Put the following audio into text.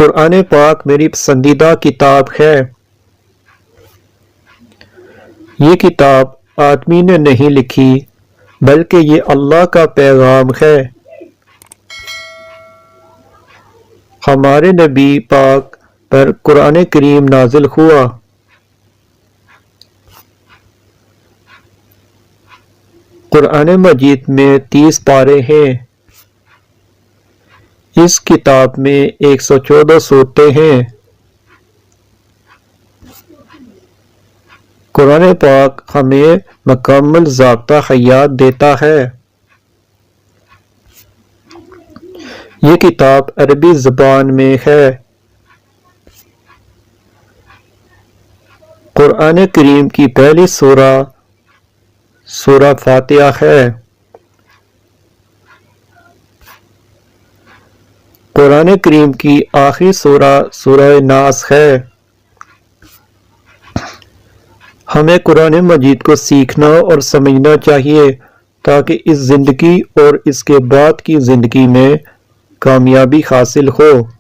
قرآن پاک میری پسندیدہ کتاب ہے۔ یہ کتاب آدمی نے نہیں لکھی بلکہ یہ اللہ کا پیغام ہے۔ ہمارے نبی پاک پر قرآن کریم نازل ہوا۔ قرآن مجید میں 30 پارے ہیں۔ اس کتاب میں 114 سورتیں ہیں۔ قرآن پاک ہمیں مکمل ضابطہ حیات دیتا ہے۔ یہ کتاب عربی زبان میں ہے۔ قرآن کریم کی پہلی سورہ سورہ فاتحہ ہے۔ قرآن کریم کی آخری سورہ سورہ ناس ہے۔ ہمیں قرآن مجید کو سیکھنا اور سمجھنا چاہیے تاکہ اس زندگی اور اس کے بعد کی زندگی میں کامیابی حاصل ہو۔